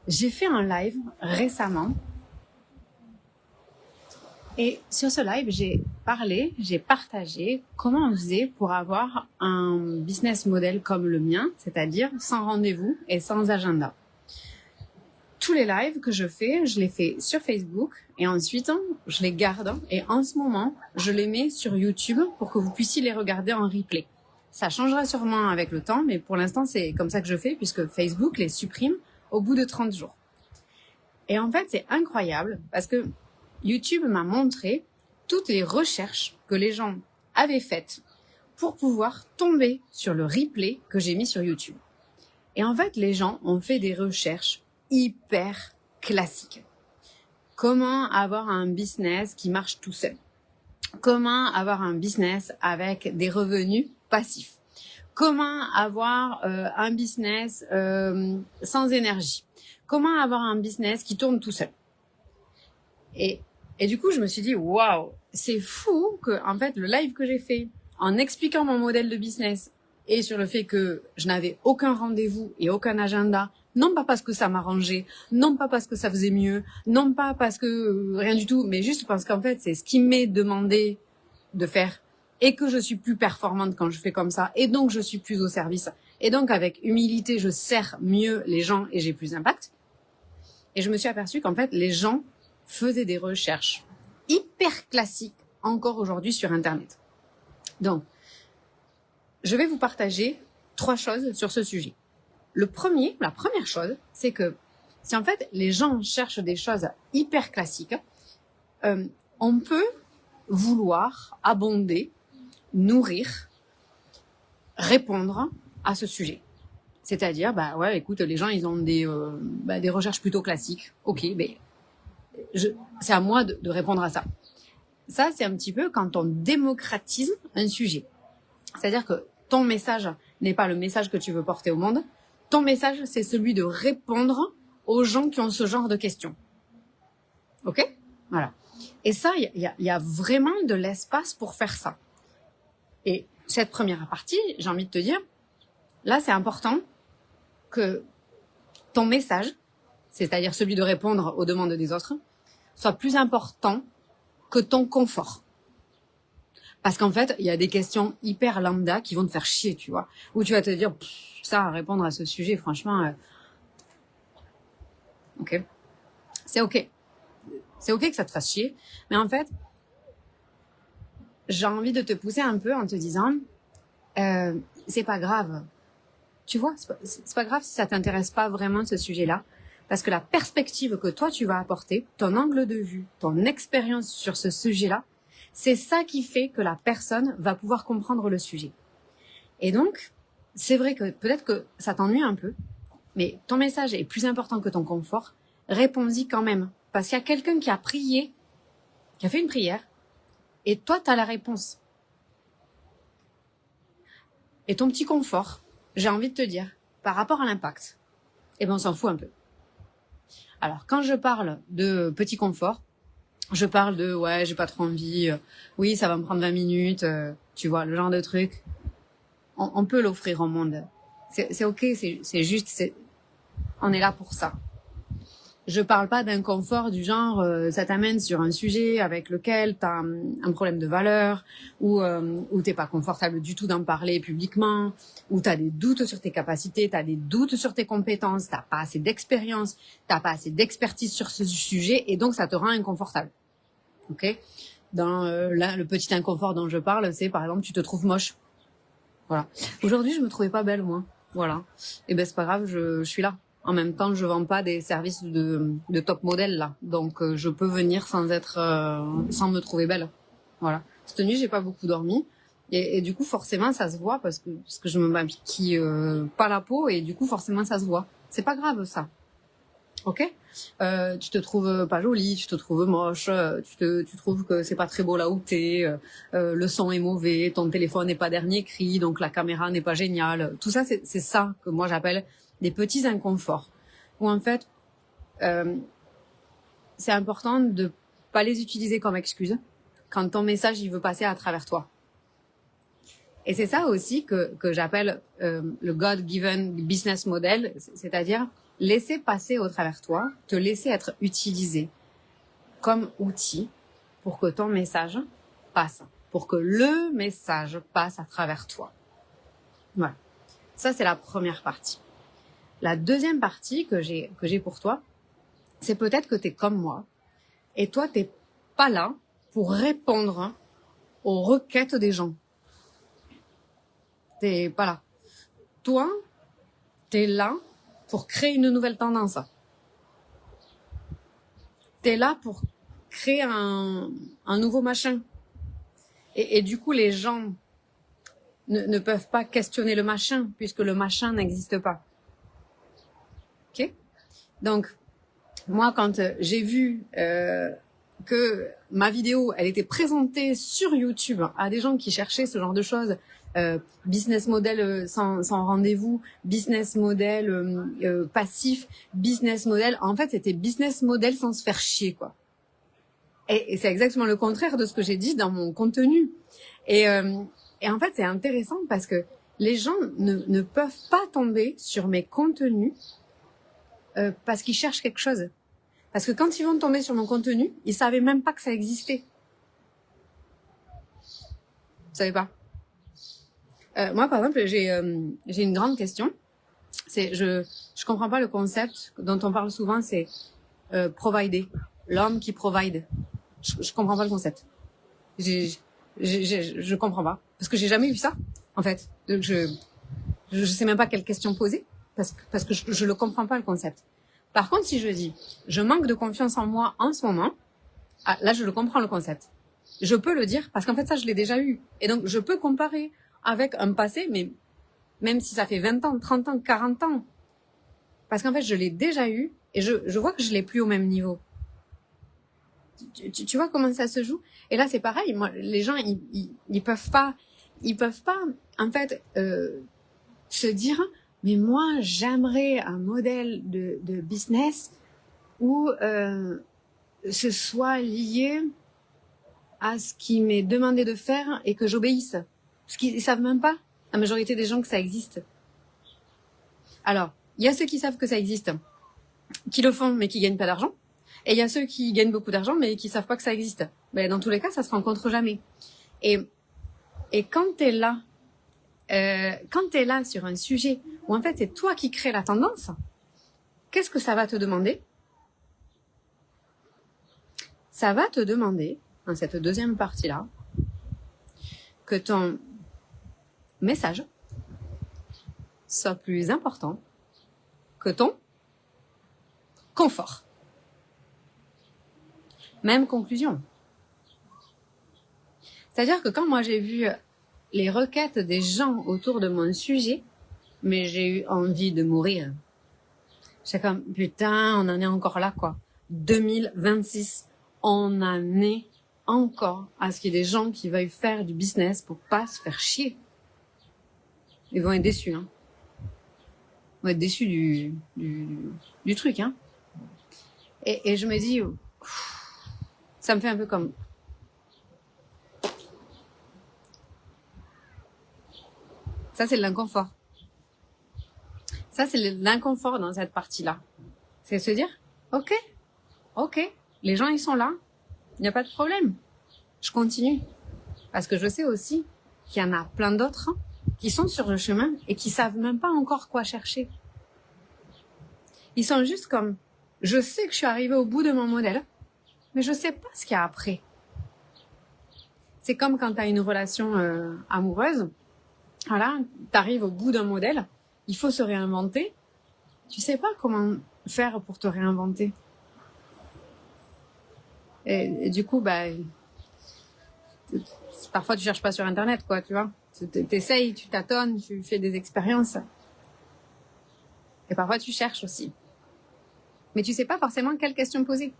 J'ai fait un live récemment et sur ce live, j'ai partagé comment on faisait pour avoir un business model comme le mien, c'est-à-dire sans rendez-vous et sans agenda. Tous les lives que je fais, je les fais sur Facebook et ensuite je les garde et en ce moment, je les mets sur YouTube pour que vous puissiez les regarder en replay. Ça changera sûrement avec le temps, mais pour l'instant, c'est comme ça que je fais puisque Facebook les supprime au bout de 30 jours. Et en fait, c'est incroyable parce que YouTube m'a montré toutes les recherches que les gens avaient faites pour pouvoir tomber sur le replay que j'ai mis sur YouTube. Et en fait, les gens ont fait des recherches hyper classiques. Comment avoir un business qui marche tout seul? Comment avoir un business avec des revenus passifs? Comment avoir un business sans énergie? Comment avoir un business qui tourne tout seul? Et du coup, je me suis dit, waouh, c'est fou que, en fait, le live que j'ai fait en expliquant mon modèle de business et sur le fait que je n'avais aucun rendez-vous et aucun agenda, non pas parce que ça m'arrangeait, non pas parce que ça faisait mieux, non pas parce que rien du tout, mais juste parce qu'en fait, c'est ce qui m'est demandé de faire et que je suis plus performante quand je fais comme ça et donc je suis plus au service et donc avec humilité, je sers mieux les gens et j'ai plus d'impact. Et je me suis aperçue qu'en fait, les gens faisaient des recherches hyper classiques encore aujourd'hui sur Internet. Donc, je vais vous partager 3 choses sur ce sujet. La première chose, c'est que si en fait les gens cherchent des choses hyper classiques, on peut vouloir abonder, nourrir, répondre à ce sujet. C'est-à-dire, bah ouais, écoute, les gens, ils ont des recherches plutôt classiques. Ok, mais c'est à moi de répondre à ça. Ça, c'est un petit peu quand on démocratise un sujet. C'est-à-dire que ton message n'est pas le message que tu veux porter au monde. Ton message, c'est celui de répondre aux gens qui ont ce genre de questions. Ok? Voilà. Et ça, il y a vraiment de l'espace pour faire ça. Et cette première partie, j'ai envie de te dire, là, c'est important que ton message, c'est-à-dire celui de répondre aux demandes des autres, soit plus important que ton confort. Parce qu'en fait, il y a des questions hyper lambda qui vont te faire chier, tu vois. Où tu vas te dire, ça, à répondre à ce sujet, franchement, ok. C'est ok. C'est ok que ça te fasse chier. Mais en fait, j'ai envie de te pousser un peu en te disant, c'est pas grave. Tu vois, c'est pas grave si ça t'intéresse pas vraiment ce sujet-là. Parce que la perspective que toi, tu vas apporter, ton angle de vue, ton expérience sur ce sujet-là, c'est ça qui fait que la personne va pouvoir comprendre le sujet. Et donc, c'est vrai que peut-être que ça t'ennuie un peu, mais ton message est plus important que ton confort. Réponds-y quand même. Parce qu'il y a quelqu'un qui a prié, qui a fait une prière, et toi, tu as la réponse. Et ton petit confort, j'ai envie de te dire, par rapport à l'impact, eh ben on s'en fout un peu. Alors, quand je parle de petit confort, je parle de, ouais, j'ai pas trop envie, oui, ça va me prendre 20 minutes, tu vois, le genre de truc. On peut l'offrir au monde. C'est ok, c'est juste, on est là pour ça. Je parle pas d'un confort du genre, ça t'amène sur un sujet avec lequel t'as un problème de valeur, ou t'es pas confortable du tout d'en parler publiquement, ou t'as des doutes sur tes capacités, t'as des doutes sur tes compétences, t'as pas assez d'expérience, t'as pas assez d'expertise sur ce sujet, et donc ça te rend inconfortable. Ok? Dans là, le petit inconfort dont je parle, c'est par exemple, tu te trouves moche. Voilà. Aujourd'hui, je me trouvais pas belle, moi. Voilà. Et ben c'est pas grave, je suis là. En même temps, je vends pas des services de top modèle là, donc je peux venir sans me trouver belle. Voilà. Cette nuit, j'ai pas beaucoup dormi et du coup forcément ça se voit parce que je me maquille pas la peau et du coup forcément ça se voit. C'est pas grave ça. Ok? Tu te trouves pas jolie, tu te trouves moche, tu trouves que c'est pas très beau là où t'es, le son est mauvais, ton téléphone n'est pas dernier cri, donc la caméra n'est pas géniale. Tout ça, c'est ça que moi j'appelle des petits inconforts. Où en fait, c'est important de pas les utiliser comme excuse quand ton message il veut passer à travers toi. Et c'est ça aussi que j'appelle le God-given business model, c'est-à-dire laisser passer au travers toi, te laisser être utilisé comme outil pour que ton message passe, pour que le message passe à travers toi. Voilà. Ça, c'est la première partie. La deuxième partie que j'ai pour toi, c'est peut-être que tu es comme moi et toi, t'es pas là pour répondre aux requêtes des gens. T'es pas là. Toi, t'es là pour créer une nouvelle tendance. T'es là pour créer un nouveau machin. Et du coup, les gens ne peuvent pas questionner le machin puisque le machin n'existe pas. Ok ? Donc, moi, quand j'ai vu que ma vidéo, elle était présentée sur YouTube à des gens qui cherchaient ce genre de choses, business model sans rendez-vous, business model passif, business model, en fait, c'était business model sans se faire chier, quoi. Et c'est exactement le contraire de ce que j'ai dit dans mon contenu. Et en fait, c'est intéressant parce que les gens ne peuvent pas tomber sur mes contenus parce qu'ils cherchent quelque chose. Parce que quand ils vont tomber sur mon contenu, ils savaient même pas que ça existait. Vous savez pas. Moi, par exemple, j'ai une grande question. C'est je comprends pas le concept dont on parle souvent, c'est provider, l'homme qui provide. Je comprends pas le concept. Je comprends pas parce que j'ai jamais vu ça en fait. Donc je sais même pas quelle question poser parce que je le comprends pas le concept. Par contre, si je dis je manque de confiance en moi en ce moment, là je le comprends le concept. Je peux le dire parce qu'en fait ça je l'ai déjà eu et donc je peux comparer avec un passé, mais même si ça fait 20 ans, 30 ans, 40 ans, parce qu'en fait je l'ai déjà eu et je vois que je l'ai plus au même niveau. Tu vois comment ça se joue? Et là, c'est pareil. Moi, les gens, ils peuvent pas, en fait, se dire, mais moi, j'aimerais un modèle de business où ce soit lié à ce qui m'est demandé de faire et que j'obéisse. Parce qu'ils savent même pas, la majorité des gens, que ça existe. Alors, il y a ceux qui savent que ça existe, qui le font, mais qui gagnent pas d'argent. Et il y a ceux qui gagnent beaucoup d'argent, mais qui savent pas que ça existe. Mais dans tous les cas, ça se rencontre jamais. Et quand t'es là, sur un sujet où en fait c'est toi qui crée la tendance, qu'est-ce que ça va te demander? Ça va te demander, dans cette deuxième partie-là, que ton message soit plus important que ton confort. Même conclusion. C'est-à-dire que quand moi j'ai vu les requêtes des gens autour de mon sujet, mais j'ai eu envie de mourir. J'étais comme, putain, on en est encore là, quoi. 2026, on en est encore à ce qu'il y ait des gens qui veuillent faire du business pour pas se faire chier. Ils vont être déçus, hein. Ils vont être déçus du truc, hein. Et je me dis, ça me fait un peu comme... Ça, c'est l'inconfort. Ça, c'est l'inconfort dans cette partie-là. C'est se dire, ok, les gens, ils sont là. Il n'y a pas de problème. Je continue. Parce que je sais aussi qu'il y en a plein d'autres qui sont sur le chemin et qui savent même pas encore quoi chercher. Ils sont juste comme, je sais que je suis arrivée au bout de mon modèle, mais je sais pas ce qu'il y a après. C'est comme quand tu as une relation amoureuse. Voilà, tu arrives au bout d'un modèle, il faut se réinventer. Tu sais pas comment faire pour te réinventer. Et du coup, parfois tu cherches pas sur Internet, quoi, tu vois. T'essayes, tu tâtonnes, tu fais des expériences. Et parfois tu cherches aussi. Mais tu sais pas forcément quelle question poser.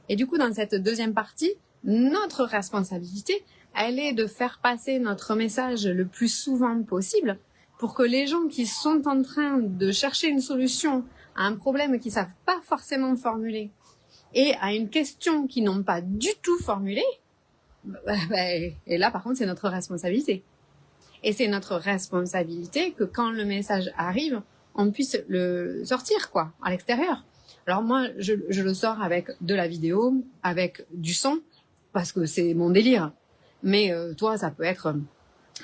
Et du coup, dans cette deuxième partie, notre responsabilité, elle est de faire passer notre message le plus souvent possible pour que les gens qui sont en train de chercher une solution à un problème qu'ils savent pas forcément formuler et à une question qu'ils n'ont pas du tout formulée, et là, par contre, c'est notre responsabilité. Et c'est notre responsabilité que quand le message arrive, on puisse le sortir, quoi, à l'extérieur. Alors moi, je le sors avec de la vidéo, avec du son, parce que c'est mon délire. Mais toi, ça peut être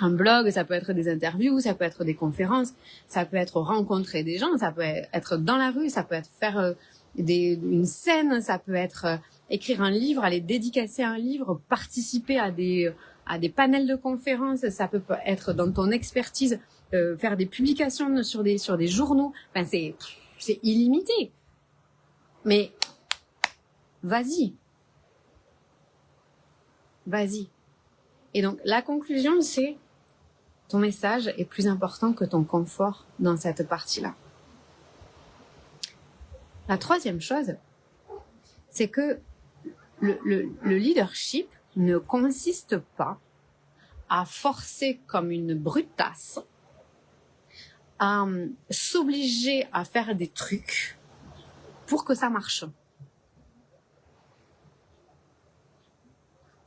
un blog, ça peut être des interviews, ça peut être des conférences, ça peut être rencontrer des gens, ça peut être dans la rue, ça peut être faire une scène, ça peut être écrire un livre, aller dédicacer un livre, participer à des panels de conférences, ça peut être dans ton expertise, faire des publications sur des journaux. Enfin, c'est illimité. Mais vas-y. Et donc la conclusion, c'est ton message est plus important que ton confort dans cette partie-là. La troisième chose, c'est que le leadership ne consiste pas à forcer comme une brutasse, à s'obliger à faire des trucs pour que ça marche.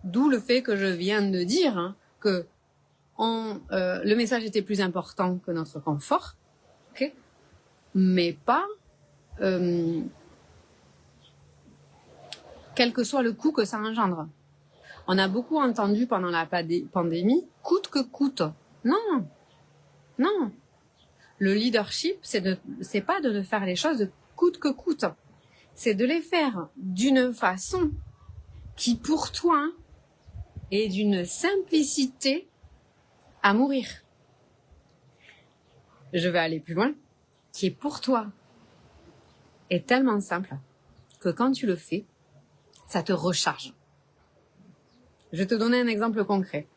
D'où le fait que je viens de dire que le message était plus important que notre confort, okay, mais pas quel que soit le coût que ça engendre. On a beaucoup entendu pendant la pandémie, coûte que coûte. Non. Le leadership, c'est pas de faire les choses coûte que coûte. C'est de les faire d'une façon qui, pour toi, est d'une simplicité à mourir. Je vais aller plus loin, qui est pour toi est tellement simple que quand tu le fais, ça te recharge. Je vais te donner un exemple concret.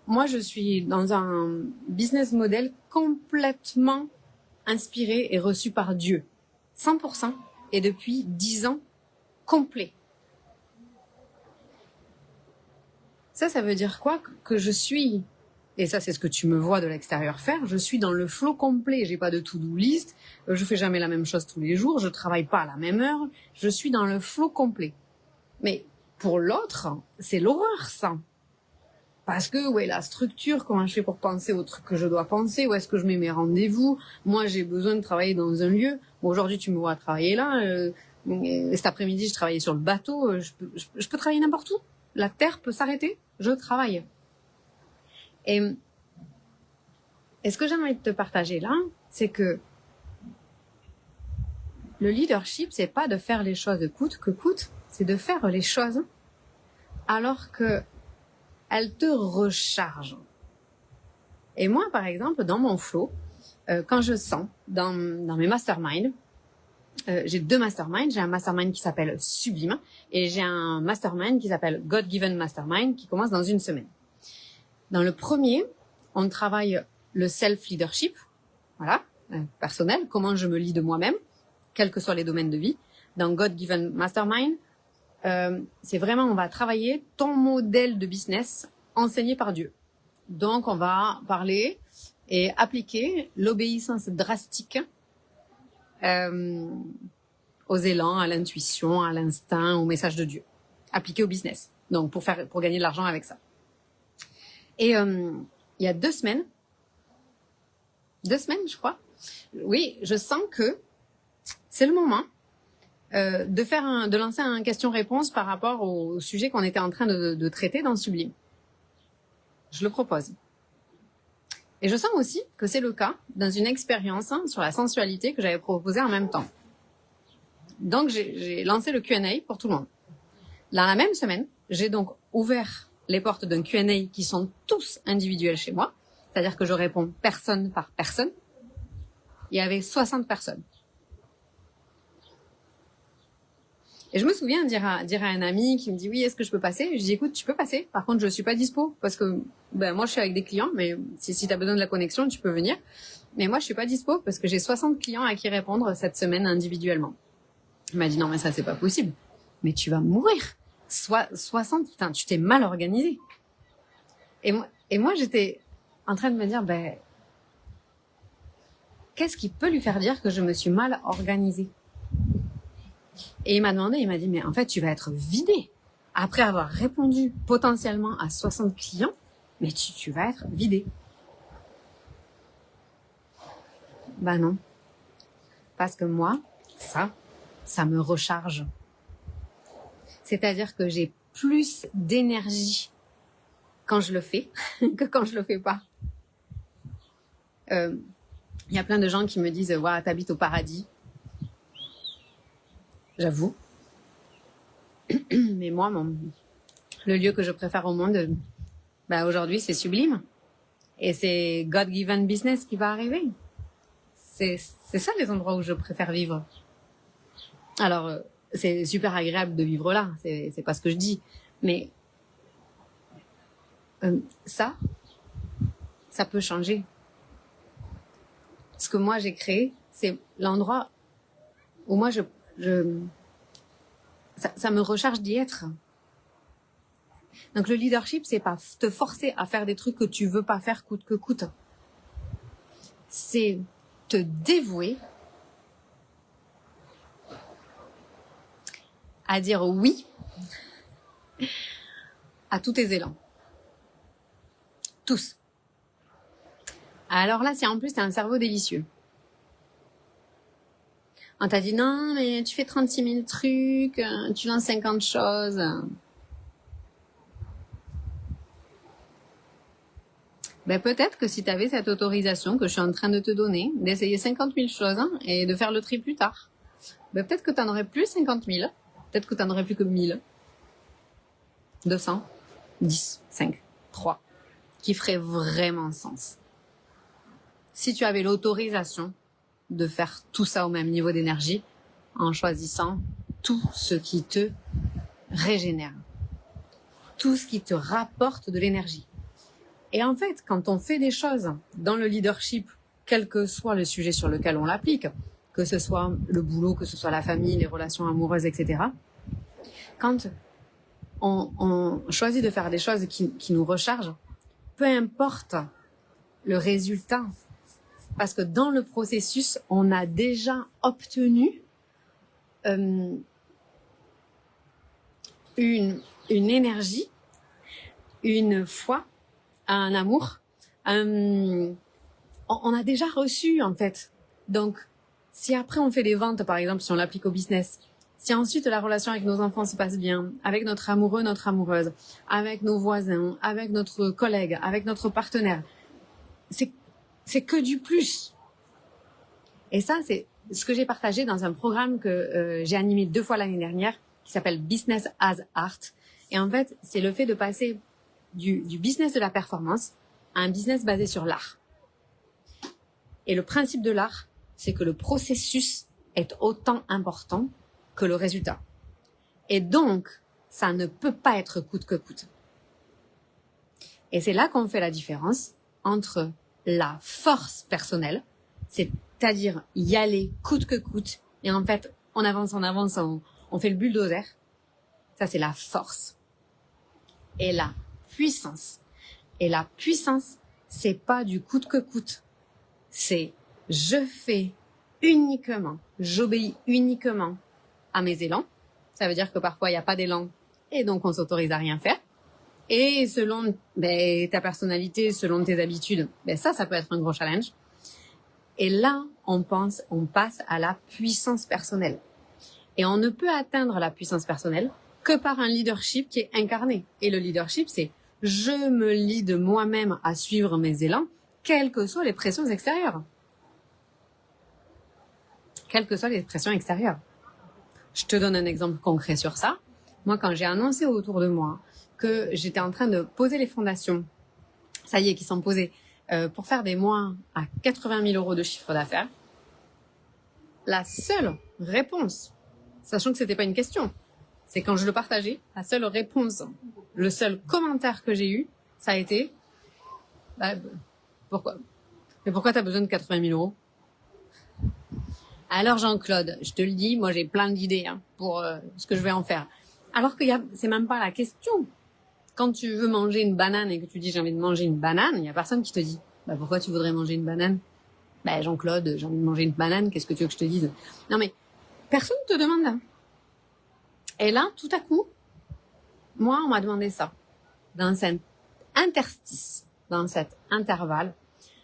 Moi, je suis dans un business model complètement inspiré et reçu par Dieu. 100% et depuis 10 ans complet. Ça veut dire quoi? Que je suis, et ça c'est ce que tu me vois de l'extérieur faire, je suis dans le flow complet. J'ai pas de to-do list, je fais jamais la même chose tous les jours, je travaille pas à la même heure, je suis dans le flow complet. Mais pour l'autre, c'est l'horreur ça. Parce que la structure, comment je fais pour penser aux trucs que je dois penser, où est-ce que je mets mes rendez-vous? Moi, j'ai besoin de travailler dans un lieu. Bon, aujourd'hui, tu me vois travailler là. Cet après-midi, je travaillais sur le bateau. Je peux travailler n'importe où. La terre peut s'arrêter. Je travaille. Et ce que j'ai envie de te partager là, c'est que le leadership, c'est pas de faire les choses coûte que coûte, c'est de faire les choses alors que elle te recharge. Et moi, par exemple, dans mon flow, quand je sens dans mes masterminds, j'ai 2 masterminds. J'ai un mastermind qui s'appelle Sublime et j'ai un mastermind qui s'appelle God Given Mastermind qui commence dans 1 semaine. Dans le premier, on travaille le self-leadership, personnel, comment je me lis de moi-même, quels que soient les domaines de vie. Dans God Given Mastermind, c'est vraiment, on va travailler ton modèle de business enseigné par Dieu. Donc, on va parler et appliquer l'obéissance drastique aux élans, à l'intuition, à l'instinct, au message de Dieu, appliqué au business. Donc, pour gagner de l'argent avec ça. Et il y a 2 semaines, je crois, oui, je sens que c'est le moment de lancer un question-réponse par rapport au sujet qu'on était en train de traiter dans Sublime. Je le propose. Et je sens aussi que c'est le cas dans une expérience sur la sensualité que j'avais proposée en même temps. Donc, j'ai lancé le Q&A pour tout le monde. Dans la même semaine, j'ai donc ouvert les portes d'un Q&A qui sont tous individuels chez moi. C'est-à-dire que je réponds personne par personne. Il y avait 60 personnes. Et je me souviens dire à un ami qui me dit « Oui, est-ce que je peux passer ?» Je dis « Écoute, tu peux passer. Par contre, je suis pas dispo parce que moi, je suis avec des clients, mais si tu as besoin de la connexion, tu peux venir. Mais moi, je suis pas dispo parce que j'ai 60 clients à qui répondre cette semaine individuellement. » Il m'a dit « Non, mais ça, c'est pas possible. Mais tu vas mourir. 60, putain, tu t'es mal organisé. » Et moi, j'étais en train de me dire qu'est-ce qui peut lui faire dire que je me suis mal organisée? Et il m'a dit, mais en fait, tu vas être vidé. Après avoir répondu potentiellement à 60 clients, mais tu vas être vidé. Non. Parce que moi, ça me recharge. C'est-à-dire que j'ai plus d'énergie quand je le fais que quand je le fais pas. Il y a plein de gens qui me disent « Waouh, t'habites au paradis ». J'avoue. Mais moi, le lieu que je préfère au monde, aujourd'hui, c'est Sublime. Et c'est God-given business qui va arriver. C'est ça les endroits où je préfère vivre. Alors, c'est super agréable de vivre là, c'est pas ce que je dis. Mais ça peut changer. Ce que moi j'ai créé, c'est l'endroit où moi ça me recharge d'y être. Donc le leadership, c'est pas te forcer à faire des trucs que tu veux pas faire coûte que coûte. C'est te dévouer à dire oui à tous tes élans. Tous. Alors là, si en plus t'as un cerveau délicieux. On t'a dit non, mais tu fais 36 000 trucs, tu lances 50 choses. Peut-être que si tu avais cette autorisation que je suis en train de te donner, d'essayer 50 000 choses et de faire le tri plus tard, peut-être que tu n'en aurais plus 50 000, peut-être que tu n'en aurais plus que 1000, 200, 10, 5, 3, qui ferait vraiment sens. Si tu avais l'autorisation de faire tout ça au même niveau d'énergie, en choisissant tout ce qui te régénère, tout ce qui te rapporte de l'énergie. Et en fait, quand on fait des choses dans le leadership, quel que soit le sujet sur lequel on l'applique, que ce soit le boulot, que ce soit la famille, les relations amoureuses, etc., quand on choisit de faire des choses qui nous rechargent, peu importe le résultat, parce que dans le processus, on a déjà obtenu une énergie, une foi, un amour, on a déjà reçu en fait. Donc, si après on fait des ventes, par exemple, si on l'applique au business, si ensuite la relation avec nos enfants se passe bien, avec notre amoureux, notre amoureuse, avec nos voisins, avec notre collègue, avec notre partenaire, c'est que du plus. Et ça, c'est ce que j'ai partagé dans un programme que j'ai animé 2 fois l'année dernière, qui s'appelle Business as Art. Et en fait, c'est le fait de passer du business de la performance à un business basé sur l'art. Et le principe de l'art, c'est que le processus est autant important que le résultat. Et donc, ça ne peut pas être coûte que coûte. Et c'est là qu'on fait la différence entre la force personnelle, c'est-à-dire y aller coûte que coûte, et en fait, on avance, on fait le bulldozer. Ça, c'est la force. Et la puissance. Et la puissance, c'est pas du coûte que coûte. C'est je fais uniquement, j'obéis uniquement à mes élans. Ça veut dire que parfois il n'y a pas d'élan et donc on s'autorise à rien faire. Et selon ta personnalité, selon tes habitudes, ça peut être un gros challenge. Et là, on passe à la puissance personnelle. Et on ne peut atteindre la puissance personnelle que par un leadership qui est incarné. Et le leadership, c'est je me lie de moi-même à suivre mes élans, quelles que soient les pressions extérieures. Quelles que soient les pressions extérieures. Je te donne un exemple concret sur ça. Moi, quand j'ai annoncé autour de moi que j'étais en train de poser les fondations, ça y est, qui sont posées, pour faire des mois à 80 000 euros de chiffre d'affaires, la seule réponse, sachant que c'était pas une question, c'est quand je le partageais, la seule réponse, le seul commentaire que j'ai eu, ça a été pourquoi? Mais pourquoi t'as besoin de 80 000 euros? Alors Jean-Claude, je te le dis, moi j'ai plein d'idées pour ce que je vais en faire. Alors que c'est même pas la question. Quand tu veux manger une banane et que tu dis j'ai envie de manger une banane, il y a personne qui te dit pourquoi tu voudrais manger une banane? Jean-Claude, j'ai envie de manger une banane, qu'est-ce que tu veux que je te dise? Non mais personne ne te demande. Et là, tout à coup, moi on m'a demandé ça. Dans cet interstice, dans cet intervalle,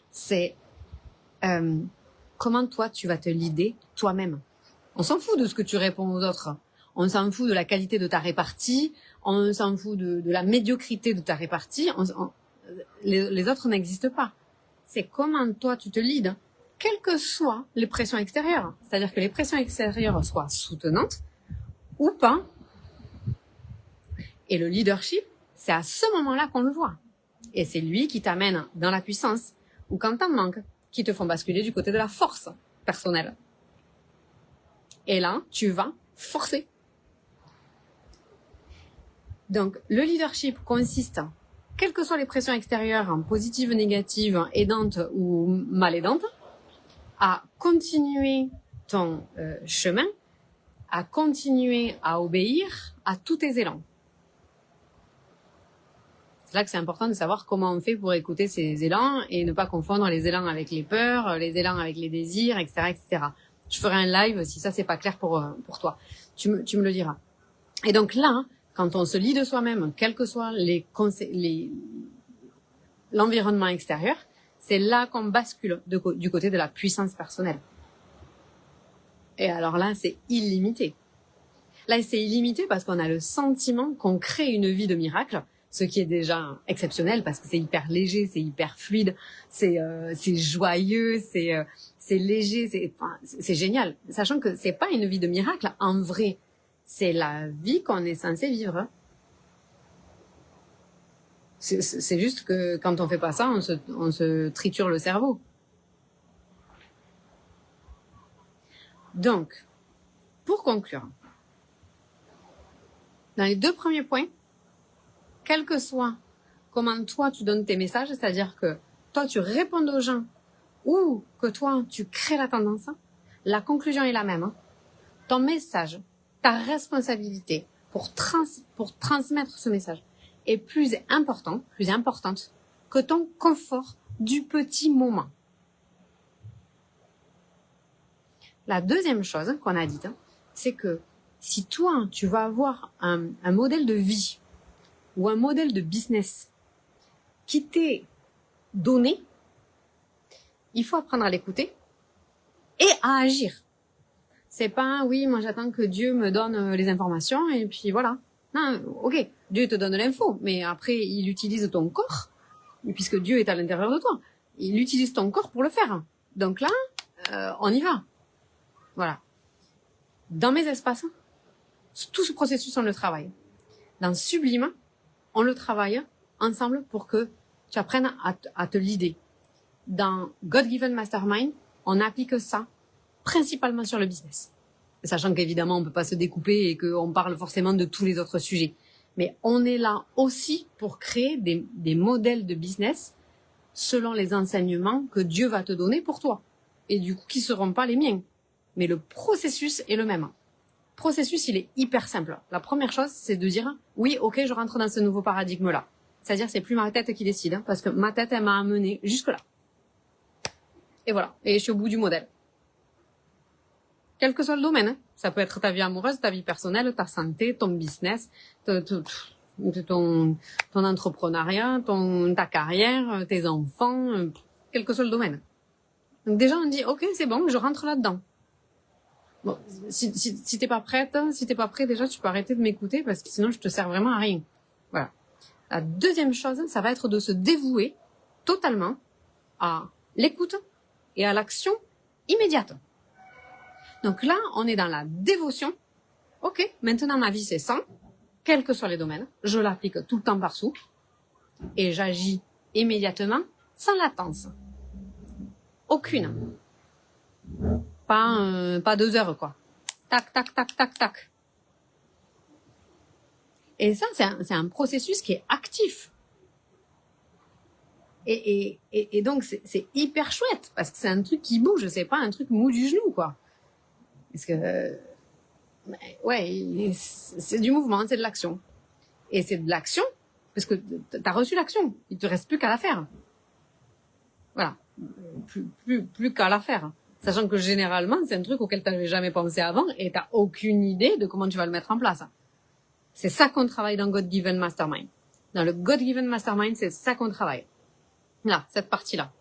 c'est comment toi, tu vas te leader toi-même. On s'en fout de ce que tu réponds aux autres. On s'en fout de la qualité de ta répartie. On s'en fout de la médiocrité de ta répartie. Les autres n'existent pas. C'est comment toi, tu te leads, quelles que soient les pressions extérieures. C'est-à-dire que les pressions extérieures soient soutenantes ou pas. Et le leadership, c'est à ce moment-là qu'on le voit. Et c'est lui qui t'amène dans la puissance ou quand t'en manques, qui te font basculer du côté de la force personnelle. Et là, tu vas forcer. Donc, le leadership consiste, quelles que soient les pressions extérieures, positives, négatives, aidantes ou mal aidantes, à continuer ton chemin, à continuer à obéir à tous tes élans. C'est là que c'est important de savoir comment on fait pour écouter ces élans et ne pas confondre les élans avec les peurs, les élans avec les désirs, etc., etc. Je ferai un live si ça c'est pas clair pour toi. Tu me le diras. Et donc là, quand on se lie de soi-même, quel que soit l'environnement extérieur, c'est là qu'on bascule du côté de la puissance personnelle. Et alors là, c'est illimité. Là, c'est illimité parce qu'on a le sentiment qu'on crée une vie de miracle, ce qui est déjà exceptionnel parce que c'est hyper léger, c'est hyper fluide, c'est joyeux, c'est léger, c'est génial. Sachant que c'est pas une vie de miracle en vrai, c'est la vie qu'on est censé vivre. C'est juste que quand on fait pas ça, on se triture le cerveau. Donc, pour conclure, dans les 2 premiers points, quel que soit comment toi tu donnes tes messages, c'est-à-dire que toi tu réponds aux gens ou que toi tu crées la tendance, la conclusion est la même. Ton message, ta responsabilité pour transmettre ce message est plus importante que ton confort du petit moment. La deuxième chose qu'on a dite, c'est que si toi, tu vas avoir un modèle de vie ou un modèle de business qui t'est donné, il faut apprendre à l'écouter et à agir. C'est pas, oui, moi j'attends que Dieu me donne les informations et puis voilà. Non, ok, Dieu te donne l'info, mais après il utilise ton corps, puisque Dieu est à l'intérieur de toi. Il utilise ton corps pour le faire. Donc là, on y va. Voilà. Dans mes espaces, tout ce processus, on le travaille. Dans Sublime, on le travaille ensemble pour que tu apprennes à te leader. Dans God Given Mastermind, on applique ça principalement sur le business. Sachant qu'évidemment, on peut pas se découper et qu'on parle forcément de tous les autres sujets. Mais on est là aussi pour créer des modèles de business selon les enseignements que Dieu va te donner pour toi. Et du coup, qui seront pas les miens. Mais le processus est le même. Le processus, il est hyper simple. La première chose, c'est de dire, oui, ok, je rentre dans ce nouveau paradigme-là. C'est-à-dire, c'est plus ma tête qui décide, parce que ma tête, elle m'a amené jusque-là. Et voilà. Et je suis au bout du modèle. Quel que soit le domaine. Ça peut être ta vie amoureuse, ta vie personnelle, ta santé, ton business, ton entrepreneuriat, ta carrière, tes enfants, quel que soit le domaine. Donc déjà, on dit, ok, c'est bon, je rentre là-dedans. Bon, si t'es pas prête, si t'es pas prêt, déjà, tu peux arrêter de m'écouter parce que sinon, je te sers vraiment à rien. Voilà. La deuxième chose, ça va être de se dévouer totalement à l'écoute et à l'action immédiate. Donc là, on est dans la dévotion. Ok, maintenant ma vie c'est 100, quels que soient les domaines, je l'applique tout le temps partout et j'agis immédiatement sans latence. Aucune. Pas 2 heures quoi. Tac, tac, tac, tac, tac. Et ça, c'est un processus qui est actif. Et donc c'est hyper chouette parce que c'est un truc qui bouge, c'est pas un truc mou du genou quoi. Parce que ouais, c'est du mouvement, c'est de l'action. Et c'est de l'action parce que t'as reçu l'action, il te reste plus qu'à la faire. Voilà, plus qu'à la faire. Sachant que généralement, c'est un truc auquel t'avais jamais pensé avant et t'as aucune idée de comment tu vas le mettre en place. C'est ça qu'on travaille dans God Given Mastermind. Dans le God Given Mastermind, c'est ça qu'on travaille. Là, cette partie-là.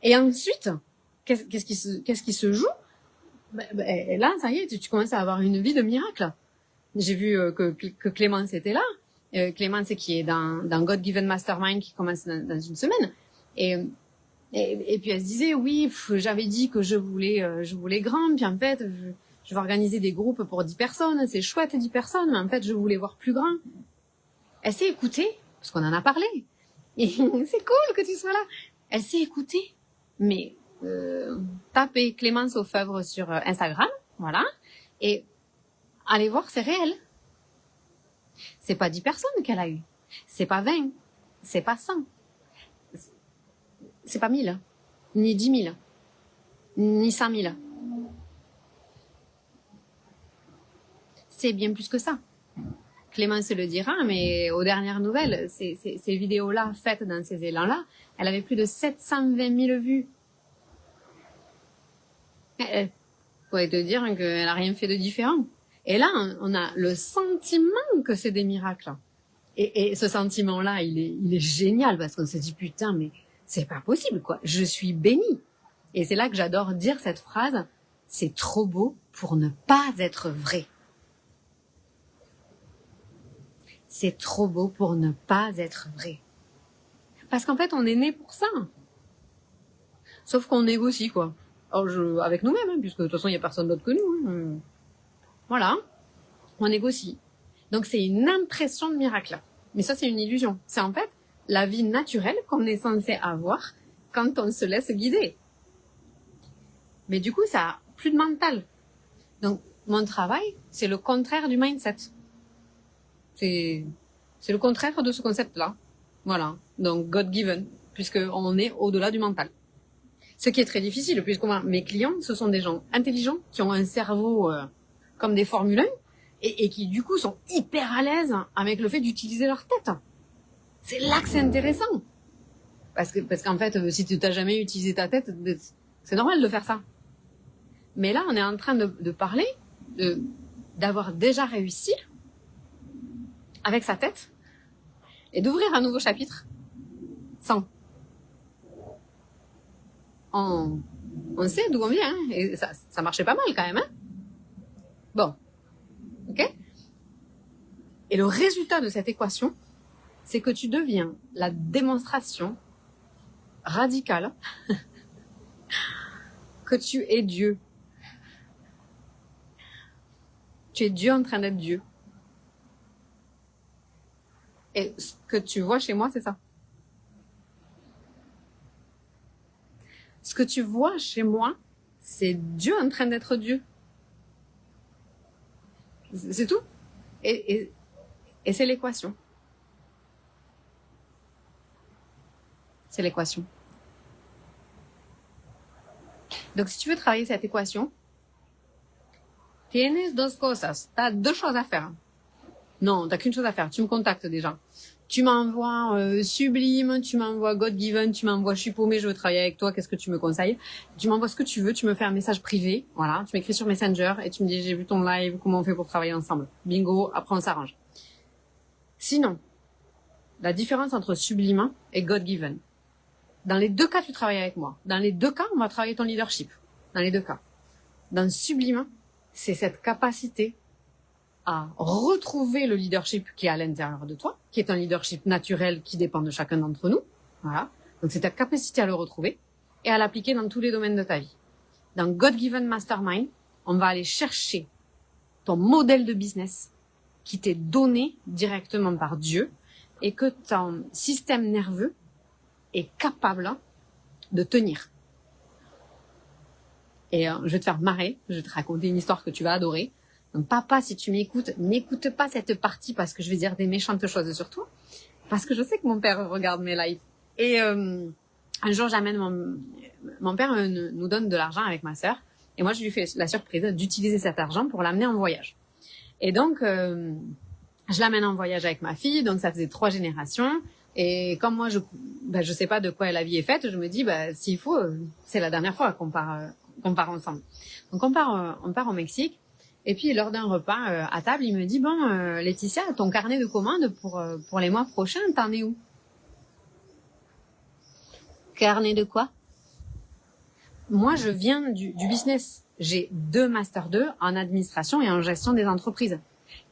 Et ensuite, qu'est-ce qui se joue? Et là, ça y est, tu commences à avoir une vie de miracle. J'ai vu que Clémence était là. Clémence qui est dans God Given Mastermind qui commence dans une semaine. Et puis elle se disait, oui, j'avais dit que je voulais grand, puis en fait, je vais organiser des groupes pour 10 personnes, c'est chouette 10 personnes, mais en fait, je voulais voir plus grand. Elle s'est écoutée, parce qu'on en a parlé. Et c'est cool que tu sois là. Elle s'est écoutée, mais tapez Clémence Aufeuvre sur Instagram, voilà, et allez voir, c'est réel. C'est pas 10 personnes qu'elle a eu, c'est pas 20, c'est pas 100, c'est pas 1000, ni 10 000, ni 100 000. C'est bien plus que ça. Clémence le dira, mais aux dernières nouvelles, ces vidéos-là, faites dans ces élans-là, elle avait plus de 720 000 vues. Elle pourrait te dire qu'elle n'a rien fait de différent. Et là, on a le sentiment que c'est des miracles. Et ce sentiment-là, il est génial parce qu'on se dit, putain, mais c'est pas possible, quoi. Je suis bénie. Et c'est là que j'adore dire cette phrase, c'est trop beau pour ne pas être vrai. C'est trop beau pour ne pas être vrai. Parce qu'en fait, on est né pour ça. Sauf qu'on négocie, quoi. Alors, avec nous-mêmes, hein, puisque de toute façon, il n'y a personne d'autre que nous. Hein. Voilà. On négocie. Donc, c'est une impression de miracle. Mais ça, c'est une illusion. C'est en fait la vie naturelle qu'on est censé avoir quand on se laisse guider. Mais du coup, ça a plus de mental. Donc, mon travail, c'est le contraire du mindset. C'est le contraire de ce concept-là. Voilà. Donc, God-given, puisqu'on est au-delà du mental. Ce qui est très difficile, puisque mes clients, ce sont des gens intelligents, qui ont un cerveau comme des Formule 1, et qui, du coup, sont hyper à l'aise avec le fait d'utiliser leur tête. C'est là que c'est intéressant. Parce qu'en fait, si tu n'as jamais utilisé ta tête, c'est normal de faire ça. Mais là, on est en train de parler d'avoir déjà réussi avec sa tête et d'ouvrir un nouveau chapitre sans. On sait d'où on vient, hein, et ça marchait pas mal quand même. Hein, bon, ok. Et le résultat de cette équation, c'est que tu deviens la démonstration radicale que tu es Dieu. Tu es Dieu en train d'être Dieu. Et ce que tu vois chez moi, c'est ça. Ce que tu vois chez moi, c'est Dieu en train d'être Dieu. C'est tout. Et c'est l'équation. C'est l'équation. Donc, si tu veux travailler cette équation, tienes dos cosas. T'as deux choses à faire. Non, t'as qu'une chose à faire. Tu me contactes déjà. Tu m'envoies Sublime, tu m'envoies God Given, tu m'envoies je suis paumée, je veux travailler avec toi, qu'est-ce que tu me conseilles? Tu m'envoies ce que tu veux, tu me fais un message privé, voilà, tu m'écris sur Messenger et tu me dis j'ai vu ton live, comment on fait pour travailler ensemble? Bingo, après on s'arrange. Sinon, la différence entre Sublime et God Given. Dans les deux cas, tu travailles avec moi. Dans les deux cas, on va travailler ton leadership. Dans les deux cas. Dans Sublime, c'est cette capacité à retrouver le leadership qui est à l'intérieur de toi, qui est un leadership naturel qui dépend de chacun d'entre nous. Voilà. Donc, c'est ta capacité à le retrouver et à l'appliquer dans tous les domaines de ta vie. Dans God Given Mastermind, on va aller chercher ton modèle de business qui t'est donné directement par Dieu et que ton système nerveux est capable de tenir. Et je vais te faire marrer, je vais te raconter une histoire que tu vas adorer. Donc papa, si tu m'écoutes, n'écoute pas cette partie parce que je vais dire des méchantes choses sur toi. Parce que je sais que mon père regarde mes lives. Et un jour, j'amène mon père nous donne de l'argent avec ma sœur. Et moi, je lui fais la surprise d'utiliser cet argent pour l'amener en voyage. Et donc, je l'amène en voyage avec ma fille. Donc, ça faisait 3 générations. Et comme moi, je sais pas de quoi la vie est faite, je me dis, s'il faut, c'est la dernière fois qu'on part ensemble. Donc, on part au Mexique. Et puis, lors d'un repas à table, il me dit, bon, Laetitia, ton carnet de commandes pour les mois prochains, t'en es où? Carnet de quoi? moi, je viens du business. J'ai 2 Master 2 en administration et en gestion des entreprises.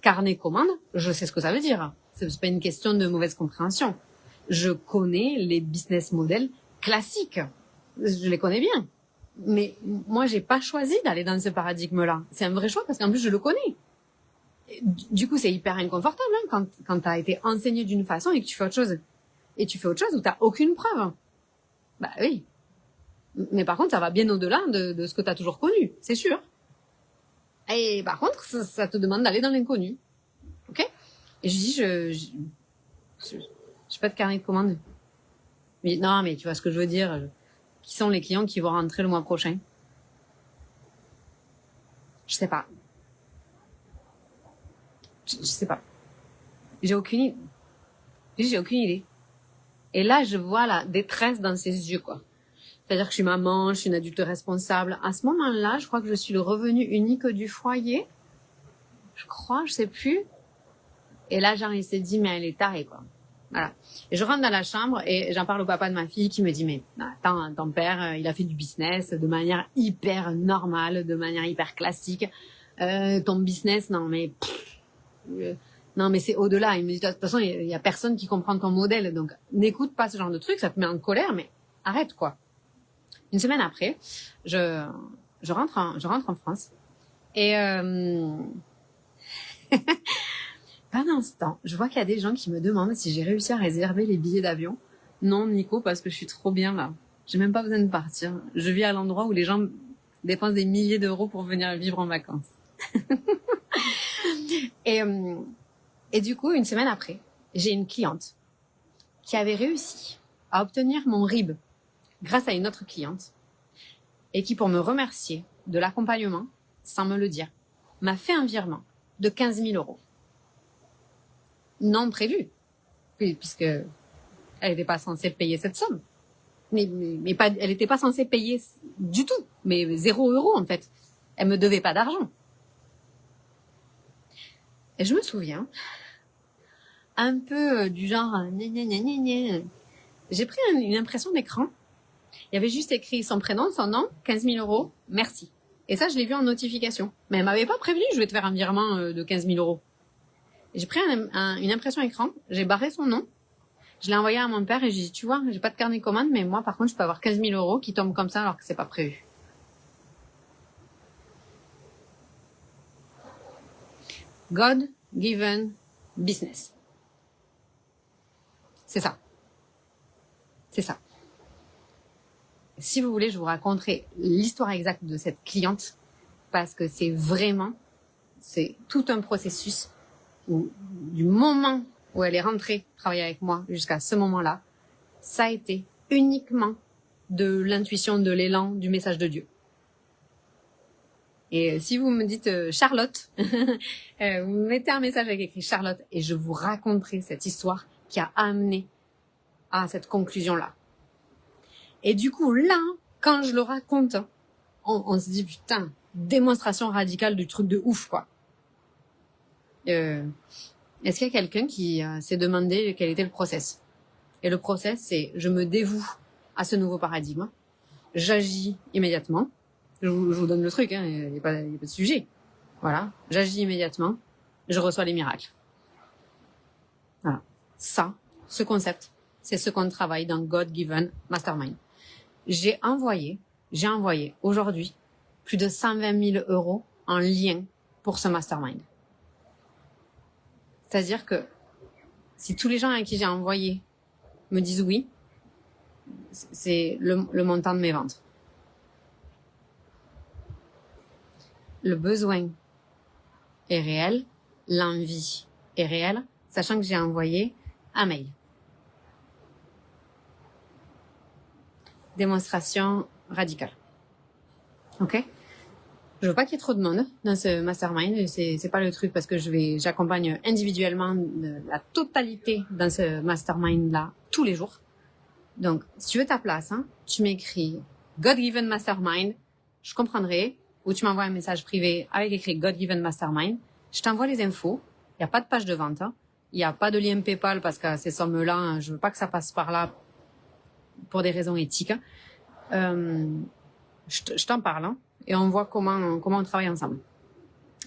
Carnet commande, je sais ce que ça veut dire. C'est pas une question de mauvaise compréhension. Je connais les business models classiques. Je les connais bien. Mais moi, j'ai pas choisi d'aller dans ce paradigme-là. C'est un vrai choix parce qu'en plus, je le connais. Du coup, c'est hyper inconfortable quand tu as été enseigné d'une façon et que tu fais autre chose. Et tu fais autre chose où tu n'as aucune preuve. Bah oui. Mais par contre, ça va bien au-delà de ce que tu as toujours connu, c'est sûr. Et par contre, ça te demande d'aller dans l'inconnu. Ok? Et je dis, j'ai pas de carnet de commande. Mais non, mais tu vois ce que je veux dire. Qui sont les clients qui vont rentrer le mois prochain? Je sais pas. Je sais pas. J'ai aucune idée. Et là, je vois la détresse dans ses yeux, quoi. C'est-à-dire que je suis maman, je suis une adulte responsable. À ce moment-là, je crois que je suis le revenu unique du foyer. Je crois, je sais plus. Et là, genre, il s'est dit, mais elle est tarée, quoi. Voilà. Et je rentre dans la chambre et j'en parle au papa de ma fille qui me dit, mais attends, ton père, il a fait du business de manière hyper normale, de manière hyper classique. Ton business, non, mais c'est au-delà. Il me dit, de toute façon, il y a personne qui comprend ton modèle. Donc, n'écoute pas ce genre de truc, ça te met en colère, mais arrête, quoi. Une semaine après, je rentre en France et pendant ce temps, je vois qu'il y a des gens qui me demandent si j'ai réussi à réserver les billets d'avion. Non, Nico, parce que je suis trop bien là. J'ai même pas besoin de partir. Je vis à l'endroit où les gens dépensent des milliers d'euros pour venir vivre en vacances. Et du coup, une semaine après, j'ai une cliente qui avait réussi à obtenir mon RIB grâce à une autre cliente et qui, pour me remercier de l'accompagnement, sans me le dire, m'a fait un virement de 15 000 euros. Non prévu, puisque elle n'était pas censée payer cette somme. Mais pas, elle n'était pas censée payer du tout, mais 0 euro en fait. Elle me devait pas d'argent. Et je me souviens, un peu du genre, j'ai pris une impression d'écran. Il y avait juste écrit son prénom, son nom, 15 000 euros, merci. Et ça, je l'ai vu en notification. Mais elle m'avait pas prévenu, je vais te faire un virement de 15 000 euros. Et j'ai pris une impression écran, j'ai barré son nom, je l'ai envoyé à mon père et j'ai dit, tu vois, j'ai pas de carnet de commande, mais moi, par contre, je peux avoir 15 000 euros qui tombent comme ça alors que c'est pas prévu. God-given business. C'est ça. C'est ça. Si vous voulez, je vous raconterai l'histoire exacte de cette cliente parce que c'est tout un processus où, du moment où elle est rentrée travailler avec moi jusqu'à ce moment-là, ça a été uniquement de l'intuition, de l'élan, du message de Dieu. Et si vous me dites Charlotte, vous me mettez un message avec écrit Charlotte et je vous raconterai cette histoire qui a amené à cette conclusion-là. Et du coup, là, quand je le raconte, on se dit, putain, démonstration radicale du truc de ouf, quoi. Est-ce qu'il y a quelqu'un qui s'est demandé quel était le process? Et le process, c'est je me dévoue à ce nouveau paradigme, j'agis immédiatement, je vous donne le truc, il n'y a pas de sujet. Voilà, j'agis immédiatement, je reçois les miracles. Voilà, ça, ce concept, c'est ce qu'on travaille dans God-Given Mastermind. J'ai envoyé aujourd'hui plus de 120 000 euros en lien pour ce mastermind. C'est-à-dire que si tous les gens à qui j'ai envoyé me disent oui, c'est le montant de mes ventes. Le besoin est réel, l'envie est réelle, sachant que j'ai envoyé un mail. Démonstration radicale. Ok? Je veux pas qu'il y ait trop de monde dans ce mastermind. C'est pas le truc parce que j'accompagne individuellement la totalité dans ce mastermind-là tous les jours. Donc, si tu veux ta place, tu m'écris God-Given Mastermind, je comprendrai, ou tu m'envoies un message privé avec écrit God-Given Mastermind. Je t'envoie les infos. Il n'y a pas de page de vente. Il n'y a pas de lien PayPal parce que ces sommes-là, je veux pas que ça passe par là pour des raisons éthiques. je t'en parle, hein, et on voit comment on travaille ensemble.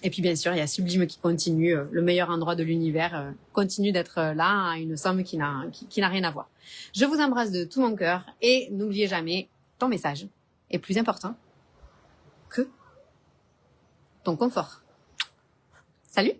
Et puis bien sûr, il y a Sublime qui continue, le meilleur endroit de l'univers, continue d'être là à une somme qui n'a rien à voir. Je vous embrasse de tout mon cœur et n'oubliez jamais, ton message est plus important que ton confort. Salut!